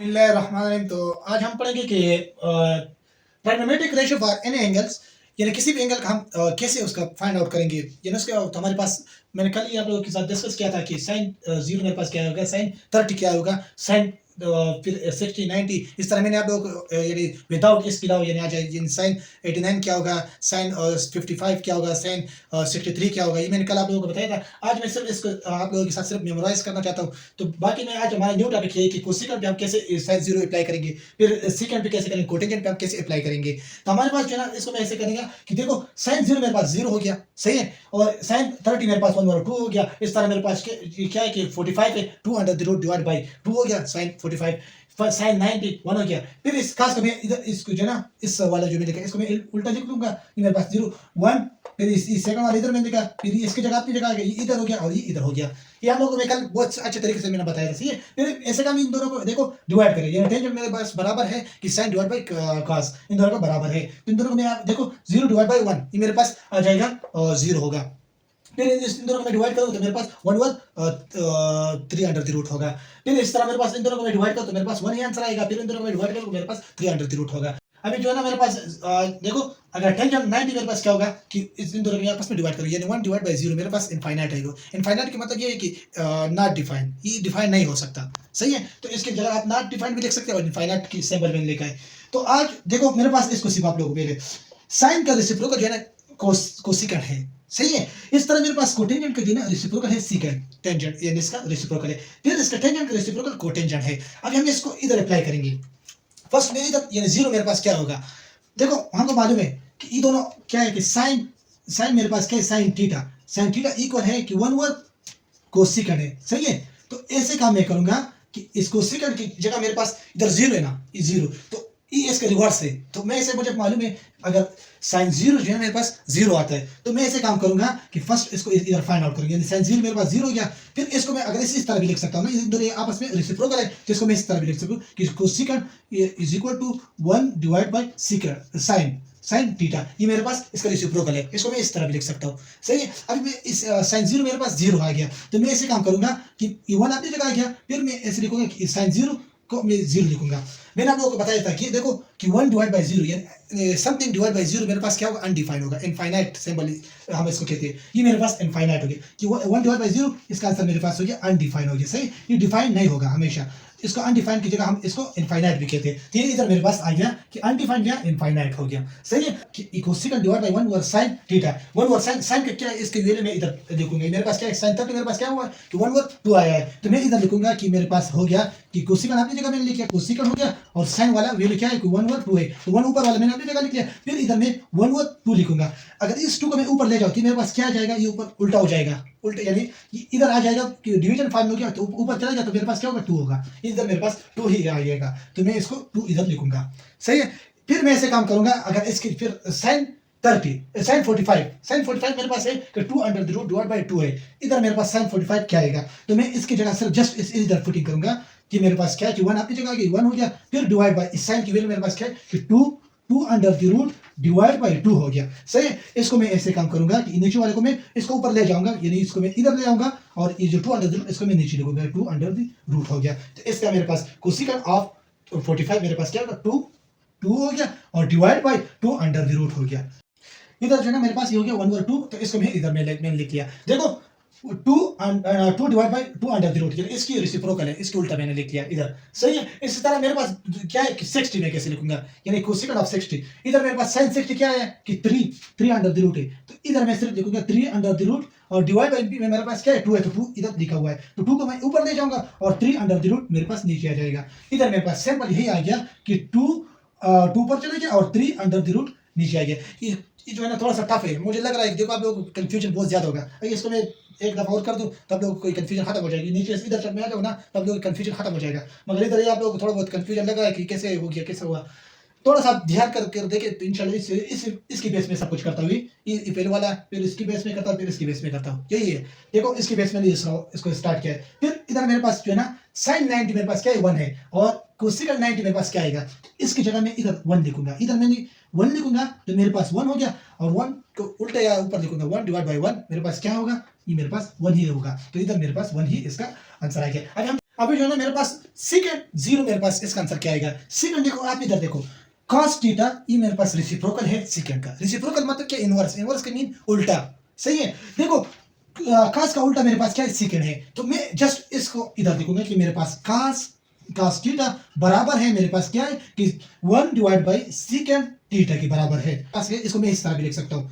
बिस्मिल्लाहिर्रहमानिर्रहीम। तो आज हम पढ़ेंगे कि trigonometric ratio for any angles, यानी किसी भी एंगल का हम कैसे उसका फाइंड आउट करेंगे। यानी उसके तो हमारे पास, मैंने कल ही आप लोगों के साथ डिस्कस किया था कि साइन 0 मेरे पास क्या होगा, साइन 30 क्या होगा, साइन फिर 60 90 इस तरह मैंने आप लोगों को यानी विदाउट इसके अलावा यानी आ जाए साइन 89 क्या होगा, साइन 55 क्या होगा, साइन 63 क्या होगा, ये मैंने कल आप लोगों को बताया था। आज मैं सिर्फ इसको आप लोगों के साथ सिर्फ मेमोराइज करना चाहता हूँ। तो बाकी में आज हमारा न्यू टॉपिक है कि कोसिकेंट पे हम कैसे साइन 0 अप्लाई करेंगे, फिर सीकेंट पे कैसे करेंगे, कोटेंजेंट पे हम कैसे अप्लाई करेंगे। तो हमारे पास जो है ना, इसको मैं ऐसे करेंगे कि देखो साइन 0 मेरे पास 0 हो गया, सही है, और साइन 30 मेरे पास 1/2 हो गया। इस तरह मेरे पास क्या है कि 45 है, 2 under the root divide by 2 हो गया, साइन 45 साइन 90 1 हो गया। फिर इस खास को मैं इधर इसको जो है ना, इस वाला जो मैंने लिखा इसको मैं उल्टा लिख लूंगा, ये मेरे पास 0 1, फिर इस सेकंड वाला इधर मैंने लिखा, फिर इसकी जगह अपनी जगह आ गया, ये इधर हो गया और ये इधर हो गया। ये हम लोगों को मैं कल बहुत अच्छे तरीके से मैंने बताया था, सही है। फिर ऐसे काम इन दोनों को देखो डिवाइड करें, ये टेंजेंट मेरे पास बराबर है कि साइन डिवाइड बाई कॉस, इन दोनों का बराबर है। तो इन दोनों को मैं आप देखो 0 डिवाइड बाई 1 ये मेरे पास आ जाएगा 0 होगा। फिर इन दोनों को मैं डिवाइड करूँ तो मेरे पास 3 अंडर द रूट होगा। फिर इस तरह मेरे पास इन दोनों को मैं डिवाइड करूँ तो मेरे पास 1 ही आंसर आएगा। फिर इन दोनों को मैं डिवाइड करूँ तो मेरे पास 3 अंडर द रूट होगा। अभी जो है ना मेरे पास देखो, अगर टेंजेंट 90 मेरे पास क्या होगा कि इन दोनों को आपस में डिवाइड करो, यानी 1 डिवाइड बाई 0 मेरे पास इनफाइनाइट है। इनफाइनाइट का मतलब ये है कि नॉट डिफाइन, ये डिफाइन नहीं हो सकता, सही है। तो इसकी जगह आप नॉट डिफाइन भी लिख सकते हो और इनफाइनाइट की सिंबल में लिखा है। तो आज देखो मेरे पास इसको सिर्फ आप लोगों को साइन का रेसिप्रोकल जो है ना कोसिकेंट है, सही है। इस तरह मेरे पास कोटेंजेंट का जो है रेसिप्रोकल है सीकेंट, टेंजेंट यानी इसका रेसिप्रोकल है। फिर इसका टेंजेंट का रेसिप्रोकल कोटेंजेंट है। अब हम इसको इधर अप्लाई करेंगे। फर्स्ट मेरे इधर यानी 0 मेरे पास क्या होगा, देखो हमको मालूम है कि ये दोनों क्या है कि साइन साइन मेरे पास क्या है, साइन थीटा इक्वल है कि 1/2 कोसिकेंट है, सही है। तो ऐसे काम मैं करूंगा कि इस कोसिकेंट की जगह मेरे पास इधर 0 है ना, ये 0, तो ये इसका रिवर्स है। तो मैं इसे मुझे मालूम है, अगर साइन 0 जो है मेरे पास 0 आता है तो मैं ऐसे काम करूंगा कि फर्स्ट इसको इधर फाइंड आउट करूंगा, यानी साइन 0 मेरे पास 0 हो गया। फिर इसको मैं अगर इस तरह भी लिख सकता हूं ना, ये दोनों आपस में रेसिप्रोकल है, तो इसको मैं इस तरह भी लिख सकूं कि cosecant is equal to 1 divide by secant sine sine theta, ये मेरे पास इसका रेसिप्रोकल है। इसको मैं इस तरह भी लिख सकता हूँ, सही है। अभी मैं इस साइन 0 मेरे पास 0 आ गया, तो मैं ऐसे काम करूंगा कि ये 1 अपनी जगह आ गया। फिर मैं ऐसे लिखूंगा कि साइन 0 को मैं 0 लिखूंगा। मैंने आप लोगों को बताया था कि देखो कि 1 डिवाइड बाई 0 यानी समथिंग डिवाइड बाई 0 मेरे पास क्या होगा, अनडिफाइंड होगा, इनफाइनाइट सिंबल हम इसको कहते हैं। ये मेरे पास इनफाइनाइट हो गया कि 1 डिवाइड बाई 0, इसका आंसर मेरे पास हो गया अनडिफाइंड हो गया, सही। ये डिफाइंड नहीं होगा हमेशा, इसको अनडिफाइंड की जगह हम इसको इनफाइनाइट भी कहते हैं। तो ये इधर मेरे पास आ गया कि अनडिफाइंड या इनफाइनाइट हो गया, सही है। कि cosecant divide by 1 over sin theta, 1 over sin का क्या है, इसके वैल्यू में इधर लिखूंगा। मेरे पास क्या है, sin 30 मेरे पास क्या हुआ कि 1 ओवर 2 आया है, तो मैं इधर लिखूंगा कि मेरे पास हो गया कि कोसिकेंट अपनी जगह मैंने लिख लिया, कोसिकेंट हो गया, और sin वाला वैल्यू क्या है कि 1 ओवर 2 है, तो 1 ऊपर वाला मैंने अपनी जगह लिख लिया। फिर इधर मैं 1 ओवर 2 लिखूंगा। अगर इस 2 को मैं ऊपर ले जाऊं तो मेरे पास क्या आ जाएगा, ये ऊपर उल्टा हो जाएगा, उल्टा यानी इधर आ जाएगा कि डिवीजन फॉर्म में हो गया, तो ऊपर चला गया तो मेरे पास क्या होगा 2 होगा, इधर मेरे पास 2 ही आ जाएगा, तो मैं इसको 2 इधर लिखूंगा, सही है। फिर मैं ऐसे काम करूंगा, अगर इसकी फिर साइन 30 साइन 45 मेरे पास है कि 2 under the root divide by 2 है। इधर मेरे पास साइन 45 क्या आएगा, तो मैं इसकी जगह सिर्फ जस्ट इधर पुटिंग करूंगा कि मेरे पास क्या है कि 1 अपनी जगह आ गई, 1 हो गया। फिर डिवाइड बाय इस साइन की वैल्यू मेरे पास क्या है कि 2 under the root divide by 2 हो गया, सही है। इसको मैं ऐसे काम करूंगा कि नीचे वाले को मैं इसको ऊपर ले जाऊंगा, यानी इसको मैं इधर ले जाऊंगा, और ये जो 2 अंडर द रूट इसको मैं नीचे लिखूंगा, 2 अंडर द रूट हो गया। तो इसका मेरे पास कोसिकेंट ऑफ 45 मेरे पास क्या होगा, 2 हो गया, और divide by 2 under the root हो गया। इधर जो है ना मेरे पास ये हो गया 1/2, तो इसको मैं इधर मैंने लिख लिया। देखो 2 divide by 2 under the root, इसकी रेसिप्रोकल है, इसके उल्टा मैंने लिख लिया इधर, सही है। इसी तरह मेरे पास क्या है कि 60 में कैसे लिखूंगा, यानी कोसिकेंट ऑफ 60, इधर मेरे पास sin 60 क्या है कि 3 अंडर द रूट है, तो इधर मैं सिर्फ लिखूंगा 3 अंडर द रूट, और डिवाइड बाय में मेरे पास क्या है 2 है, तो 2 इधर लिखा हुआ है, तो 2 को मैं ऊपर ले जाऊंगा और 3 अंडर द रूट मेरे पास नीचे आ जाएगा। इधर मेरे पास सिंपल यही आ गया कि 2 पर चले गया और 3 अंडर द रूट नीचे आ गया। ये जो है ना थोड़ा सा टफ है, मुझे लग रहा है, देखो आप लोगों को कंफ्यूजन बहुत ज्यादा होगा। इसको मैं एक दफा और कर दूं तब लोगों को कोई कंफ्यूजन खत्म हो जाएगी, नीचे इधर तक मैं आ जाऊँ ना तब लोगों को कंफ्यूजन खत्म हो जाएगा। मगर इधर आप लोगों को थोड़ा बहुत कंफ्यूजन लग रहा है कि कैसे हो गया कैसे हुआ, थोड़ा सा ध्यान कर देखे तो इंशाल्लाह इसकी बेस में सब कुछ करता हुई, ये पहले वाला, फिर इसकी बेस में करता हूँ, फिर इसकी बेस में करता हूँ, यही है। देखो इसकी बेस में इसको स्टार्ट किया है। फिर इधर मेरे पास जो है ना साइन 90 मेरे पास क्या है 1 है, और कोसिकेंट 90 मेरे पास क्या आएगा, इसकी जगह मैं इधर 1 लिखूंगा, इधर मैंने 1 लिखूंगा तो मेरे पास 1 हो गया, और 1 को उल्टे या ऊपर लिखूंगा 1 डिवाइड बाय 1, मेरे पास क्या होगा, ये मेरे पास 1 ही होगा, तो इधर मेरे पास 1 ही इसका आंसर आ गया। अभी जो है ना मेरे पास सीकेंड 0 मेरे पास इसका आंसर क्या आएगा। सीकेंड देखो आप इधर देखो cos थीटा ये मेरे पास रेसिप्रोकल है सीकेंड का। रेसिप्रोकल मतलब क्या, इनवर्स। इनवर्स का मीन उल्टा, सही है। देखो cos का उल्टा मेरे पास क्या है, सीकेंड है। तो मैं जस्ट इसको इधर देखूंगा कि मेरे पास cos थीटा बराबर है मेरे पास क्या है कि 1 डिवाइड बाई सीकेंड थीटा के बराबर है। इसको मैं इस तरह भी लिख सकता हूँ,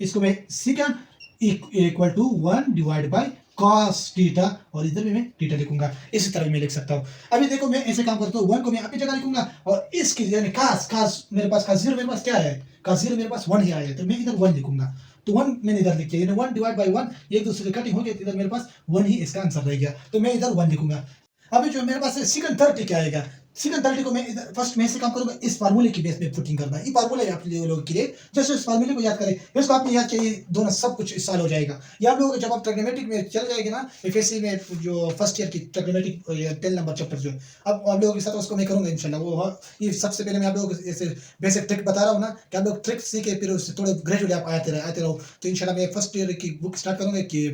इसको मैं secant equal to 1 divide by cos theta, और इधर भी मैं थीटा लिखूंगा, इसी तरह मैं लिख सकता हूँ। अभी देखो मैं ऐसे काम करता हूँ, 1 को मैं अपनी जगह लिखूंगा और इसकी यानी cos मेरे पास cos 0 मेरे पास क्या है, cos 0 मेरे पास 1 ही आया है, तो मैं इधर 1 लिखूंगा। तो 1 मैंने इधर लिख दिया, यानी 1 डिवाइड बाई 1 एक दूसरे से कटिंग हो गया, इधर मेरे पास 1 ही इसका आंसर रह गया, तो मैं इधर 1 लिखूंगा। अभी जो मेरे पास है सीकेंड 30 क्या आएगा। सीकेंड 30 को मैं इधर फर्स्ट में से काम करूंगा, इस फार्मूले की बेस पे पुटिंग करना है। ये फार्मूला है आप लोगों के लिए, जस्ट इस फार्मूले को याद करें, इसको आपने याद किया, दोनों सब कुछ इस साल हो जाएगा। ये आप लोगों को जब आप ट्रिग्नोमेट्रिक में चल जाएंगे ना, एफएससी में जो फर्स्ट ईयर की ट्रिग्नोमेट्रिक 10 नंबर चैप्टर जो अब आप लोगों के साथ उसको मैं करूंगा इंशाल्लाह। वो ये सबसे पहले मैं आप लोगों को ऐसे बेसिक ट्रिक बता रहा हूँ ना, कि आप लोग ट्रिक सीखे फिर उससे थोड़े ग्रेजुअली आप आते रहो। तो इंशाल्लाह मैं फर्स्ट ईयर की बुक स्टार्ट करूंगा कि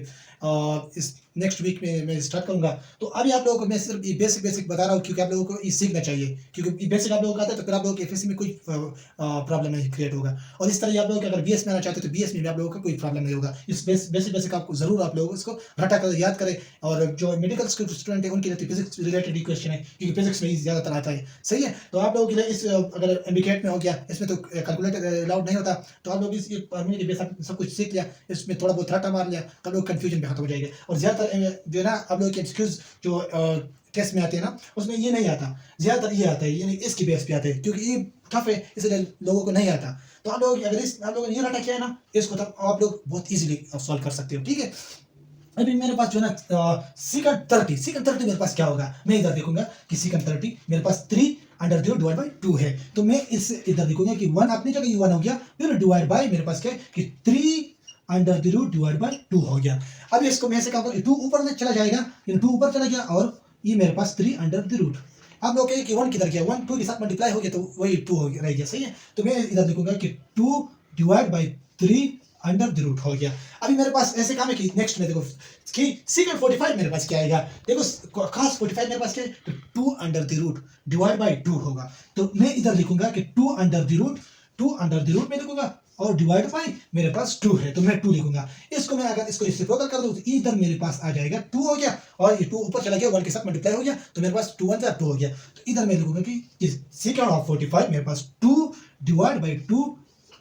इस नेक्स्ट वीक में मैं स्टार्ट करूंगा। तो अभी आप लोगों को मैं सिर्फ ये बेसिक बता रहा हूँ, क्योंकि आप लोगों को ये सीखना चाहिए, क्योंकि ये बेसिक आप लोगों को आता है तो फिर आप लोगों के एफएससी में कोई प्रॉब्लम नहीं क्रिएट होगा। और इस तरह आप लोगों को अगर बीएस में आना चाहते हो तो बीएस में भी आप लोगों का कोई प्रॉब्लम नहीं होगा। इस बेसिक आपको जरूर आप लोगों को इसको रटा कर याद करें। और जो मेडिकल स्टूडेंट है उनके लिए फिजिक्स रिलेटेड क्वेश्चन है, क्योंकि फिजिक्स में ज्यादातर आता है, सही है। तो आप लोगों के लिए इस अगर एमबीकेट में हो गया, इसमें तो कैलकुलेटर अलाउड नहीं होता, तो आप लोग इस फॉर्मूले के बेस सब कुछ सीख लिया, इसमें थोड़ा बहुत रटा मार लिया, तो आप लोग कंफ्यूजन पे खत्म हो जाएगा। और ज्यादातर जो है ना आप लोग के एक्सक्यूज जो टेस्ट में आते हैं ना, उसमें ये नहीं आता, ज्यादातर ये आता है, यानी इसकी बेस पे आते हैं, क्योंकि ये टफ है इसलिए लोगों को नहीं आता। तो आप लोग अगर आप लोगों ने ये रटा किया है ना इसको, तब आप लोग बहुत इजीली सॉल्व कर सकते हो, ठीक है। अभी मेरे पास जो है ना सीकेंड 30 मेरे पास क्या होगा, मैं इधर देखूंगा कि सीकेंड 30 मेरे पास 3 अंडर 0 डिवाइड बाई 2 है। तो मैं इस इधर देखूंगा कि 1 अपनी जगह ये 1 हो गया, फिर डिवाइड बाई मेरे पास क्या है कि 3 अंडर 0 डिवाइड बाई 2 हो गया। अब इसको मैं ऐसे काम करूँ, 2 ऊपर चला जाएगा, 2 ऊपर चला गया, और ये मेरे पास 3 अंडर द रूट। आप लोग कहेंगे कि 1 किधर गया, 1 2 के साथ मल्टीप्लाई हो गया तो वही 2 हो गया, रह गया, सही है। तो मैं इधर देखूंगा कि 2 divide by 3 under the root हो गया। अभी मेरे पास ऐसे काम है कि नेक्स्ट में देखो कि सीकेंड 45 मेरे पास क्या आएगा। देखो cos 45 मेरे पास क्या है, तो 2 under the root divide by 2 होगा। तो मैं इधर लिखूंगा कि 2 अंडर द रूट में लिखूंगा, और डिवाइड बाई मेरे पास 2 है, तो मैं 2 लिखूंगा। इसको मैं अगर इसको रेसिप्रोकल कर दूं तो इधर मेरे पास आ जाएगा 2 हो गया, और ये 2 ऊपर चला गया, 1 के साथ मल्टीप्लाई हो गया, तो मेरे पास 2 1 2 हो गया। तो इधर मैं लिखूंगा कि सीकेंड ऑफ 45 मेरे पास 2 divide by 2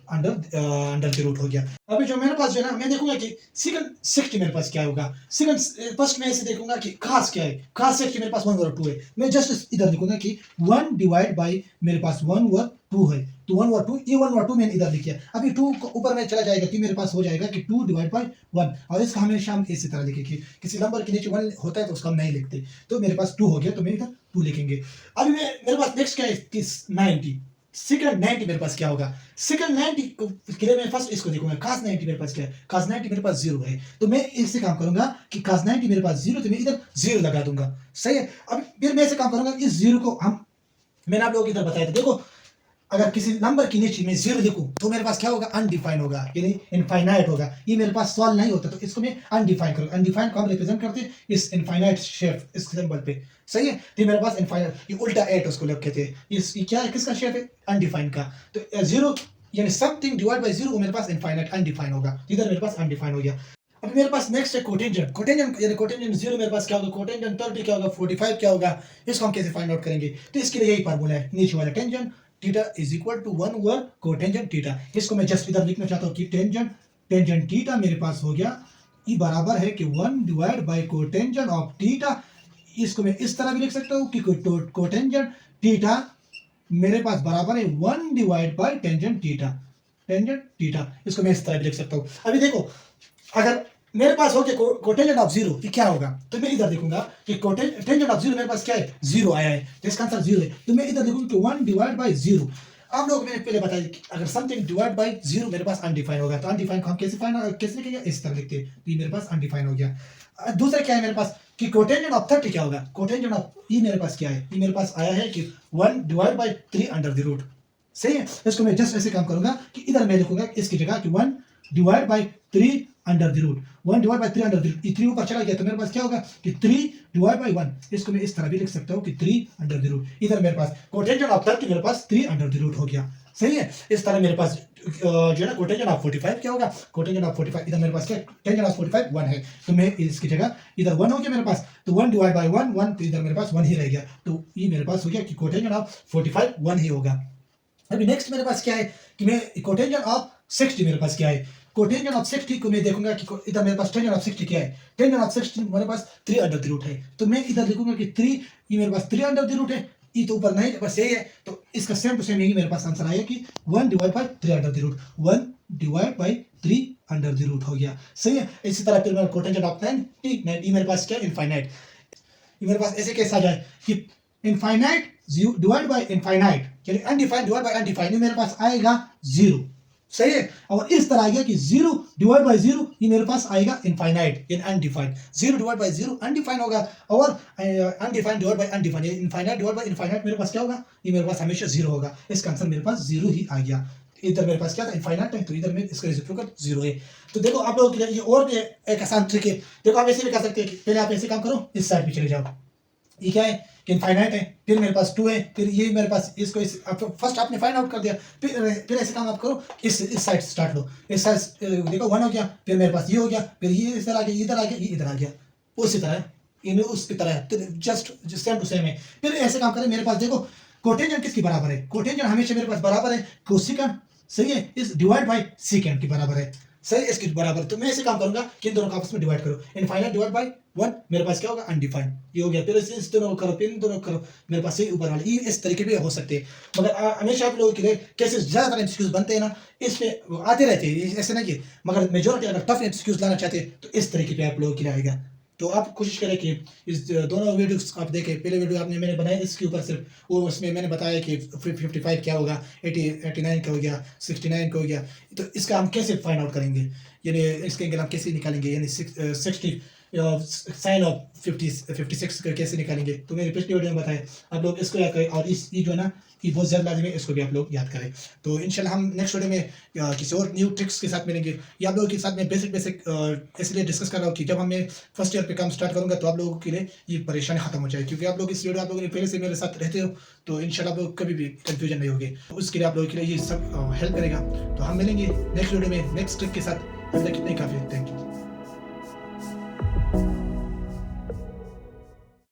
under the root हो गया। अभी जो मेरे पास जो है ना, मैं देखूंगा कि सीकेंड 60 मेरे पास क्या होगा। सीकेंड फर्स्ट में ऐसे देखूंगा कि cos क्या है, cos 60 मेरे पास 1 ओवर 2 है। मैं जस्ट इधर लिखूंगा कि 1 डिवाइड बाई मेरे पास 1 ओवर 2 है, तो 1 ओवर 2, ये 1 ओवर 2 मैंने इधर लिख दिया। अभी 2 को ऊपर में चला जाएगा तो मेरे पास हो जाएगा कि 2 डिवाइड बाई 1, और इसका हमेशा हम इसी तरह लिखे कि किसी नंबर के नीचे 1 होता है तो उसका हम नहीं लिखते। तो मेरे पास 2 हो गया, तो मैं इधर 2 लिखेंगे। अभी मेरे पास नेक्स्ट क्या है कि 90, सेकंड 90 मेरे पास क्या होगा। सेकंड 90 के लिए मैं फर्स्ट इसको देखूंगा, cos 90 मेरे पास क्या है, cos 90 मेरे पास 0 है, तो मैं इससे काम करूंगा कि cos 90 मेरे पास 0, तो मैं इधर 0 लगा दूंगा, सही है। अब फिर मैं ऐसे काम करूंगा, इस 0 को मैंने आप लोगों को इधर बताया था, देखो अगर किसी नंबर के नीचे मैं 0 लिखूं तो मेरे पास क्या होगा, अनडिफाइंड होगा, यानी इनफाइनाइट होगा। ये मेरे पास सॉल्व नहीं होता, तो इसको मैं अनडिफाइंड करूंगा। अनडिफाइंड को हम रिप्रेजेंट करते हैं इस इनफाइनाइट शेप, इस सिंबल पे, सही है। तो मेरे पास इनफाइनाइट, ये उल्टा 8 उसको लिखते थे, ये क्या है, किसका शेप है, अनडिफाइंड का। तो 0 यानी समथिंग डिवाइड बाय 0 मेरे पास इनफाइनाइट अनडिफाइंड होगा, इधर मेरे पास अनडिफाइंड हो गया। अभी मेरे पास नेक्स्ट है कोटेंजेंट। कोटेंजेंट यानी कोटेंजेंट 0 मेरे पास क्या होगा, कोटेंजेंट 30 क्या होगा, 45 क्या होगा, इसको हम कैसे फाइंड आउट करेंगे। तो इसके लिए यही फार्मूला है, नीचे वाला tangent theta is equal to 1 over cotangent theta. इसको मैं जस्ट इधर लिखना चाहता हूँ कि टेंजेंट थीटा मेरे पास हो गया, ये बराबर है कि 1 divide bye cotangent of theta. इसको मैं इस तरह भी लिख सकता हूँ कि कोटेंजेंट थीटा मेरे पास बराबर है 1 डिवाइड बाय टेंजेंट थीटा। इसको मैं इस तरह भी लिख सकता हूँ। अभी देखो अगर मेरे पास हो गया कोटेंजेंट ऑफ 0, ये क्या होगा, तो मैं इधर देखूंगा कि टेंजेंट ऑफ 0 मेरे पास क्या है, 0 आया है, तो इसका आंसर 0 है। तो मैं इधर देखूंगा कि 1 डिवाइड बाय 0। आप लोग मैंने पहले बताया कि अगर समथिंग डिवाइड बाय 0 मेरे पास अनडिफाइंड होगा, तो अनडिफाइंड को हम कैसे लिखेंगे, इस तरह लिखते हैं, तो ये मेरे पास अनडिफाइंड हो गया। दूसरा क्या है मेरे पास कि कोटेंजेंट ऑफ 30 क्या होगा। कोटेंजेंट ऑफ ये मेरे पास क्या है, ये मेरे पास आया है कि 1 divide by 3 under the root, सही है। इसको मैं जस्ट ऐसे काम करूंगा कि इधर मैं लिखूंगा इसकी जगह कि 1 divide by 3 under the root 1 divide by 3 under the root, 3 ऊपर चला गया तो मेरे पास क्या होगा कि 3 डिवाइड बाई 1, इसको मैं इस तरह भी लिख सकता हूँ कि 3 अंडर द रूट। इधर मेरे पास कोटेंजेंट ऑफ 30 मेरे पास 3 अंडर द रूट हो गया, सही है। इस तरह मेरे पास जो है ना कोटेंजेंट ऑफ 45 क्या होगा, कोटेंजेंट ऑफ 45 इधर मेरे पास क्या टेंजेंट ऑफ 45 1 है, तो मैं इसकी जगह इधर 1 हो गया मेरे पास, तो 1 डिवाइड बाई 1 1, तो इधर मेरे पास 1 ही रह गया, तो ये मेरे पास हो गया कि कोटेंजेंट ऑफ 45 1 ही होगा। अभी नेक्स्ट मेरे पास क्या है कि मैं कोटेंजेंट ऑफ 60 मेरे पास क्या है, कोटेंजेंट ऑफ 60 को मैं देखूंगा कि इधर मेरे पास टेंजेंट ऑफ 60 क्या है, टेंजेंट ऑफ 60 मेरे पास 3 अंडर द रूट है, तो मैं इधर लिखूंगा कि 3, ये मेरे पास 3 अंडर द रूट है, ये तो ऊपर नहीं बस यही है, तो इसका सेम टू सेम यही मेरे पास आंसर आया कि 1 divide by 3 under the root, 1 divide by 3 under the root हो गया, सही है। इसी तरह फिर मेरा कोटेंजेंट ऑफ 90 ये मेरे पास क्या इनफाइनाइट, ये मेरे पास ऐसे कैसे आ जाए कि इनफाइनाइट डिवाइड बाय इनफाइनाइट यानी अनडिफाइंड डिवाइड बाय अनडिफाइंड, ये मेरे पास आएगा 0, सही है। और इस तरह आ गया कि 0 डिवाइड बाय 0 ये मेरे पास आएगा infinite in undefined, 0 divide by 0 undefined होगा, और undefined divide by undefined infinite divide by infinite मेरे पास क्या होगा, ये मेरे पास हमेशा 0 होगा, इसका आंसर मेरे पास 0 ही आ गया। इधर मेरे पास क्या था इनफाइनाइट है, तो इधर में इसका रेसिप्रोकल 0 है। तो देखो आप लोगों के लिए ये और भी एक आसान ट्रिक है, देखो आप ऐसे भी कर सकते हैं कि पहले आप ऐसे काम करो, इस साइड पे चले जाओ, ये क्या है कि इनफाइनाइट है, फिर मेरे पास 2 है, फिर ये मेरे पास इसको फर्स्ट आपने फाइंड आउट कर दिया, फिर ऐसे काम आप करो, इस साइड स्टार्ट लो, इस साइड देखो 1 हो गया, फिर मेरे पास ये हो गया, फिर ये इधर आ गया, इधर आ गया, ये इधर आ गया, उसी तरह ये उसकी तरह है, तो जस्ट सेम टू सेम है। फिर ऐसे काम करें, मेरे पास देखो कोटेंजेंट किसकी बराबर है, कोटेंजेंट हमेशा मेरे पास बराबर है कोसेकेंट, सही है, इस डिवाइड बाय सेकेंड की बराबर है, सही है, इसकी बराबर। तो मैं ऐसे काम करूंगा कि इन दोनों को आपस में डिवाइड करो, इनफाइनाइट डिवाइड बाय 1 मेरे पास क्या होगा अनडिफाइंड, ये हो गया, फिर इस दोनों को करो, फिर इन दोनों को करो, मेरे पास ये ऊपर वाले, ये इस तरीके भी हो सकते हैं। मगर हमेशा आप लोगों के लिए कैसे ज्यादातर एमसीक्यूज बनते हैं ना, इसमें आते रहते हैं, ऐसे नहीं कि, मगर मेजोरिटी अगर टफ एमसीक्यूज लाना चाहते हैं तो इस तरीके पे आप लोगों के लिए आएगा। तो आप कोशिश करें कि इस दोनों वीडियोस आप देखें, पहले वीडियो आपने मैंने बनाया इसके ऊपर सिर्फ, वो उसमें मैंने बताया कि 55 क्या होगा, 89 का हो गया, 69 का हो गया, तो इसका हम कैसे फाइंड आउट करेंगे, यानी इसके एंगल हम कैसे निकालेंगे, यानी 60 साइन ऑफ 56 का कैसे निकालेंगे, तो मेरे पिछले वीडियो में बताया, आप लोग इसको याद करें, और इस ये जो है ना ये बहुत ज़्यादा लाजमी है, इसको भी आप लोग याद करें। तो इंशाल्लाह हम नेक्स्ट वीडियो में किसी और न्यू ट्रिक्स के साथ मिलेंगे, या आप लोगों के साथ में बेसिक इसलिए डिस्कस कर रहा हूँ कि जब मैं फर्स्ट ईयर पे काम स्टार्ट करूँगा तो आप लोगों के लिए ये परेशानी खत्म हो जाए, क्योंकि आप लोग इस वीडियो आप लोगों ने पहले से मेरे साथ रहते हो, तो इंशाल्लाह आप लोग कभी भी कंफ्यूजन नहीं होगी, उसके लिए आप लोगों के लिए ये सब हेल्प करेगा। तो हम मिलेंगे नेक्स्ट वीडियो में नेक्स्ट ट्रिक के साथ, अभी तक इतना ही काफ़ी है, थैंक यू।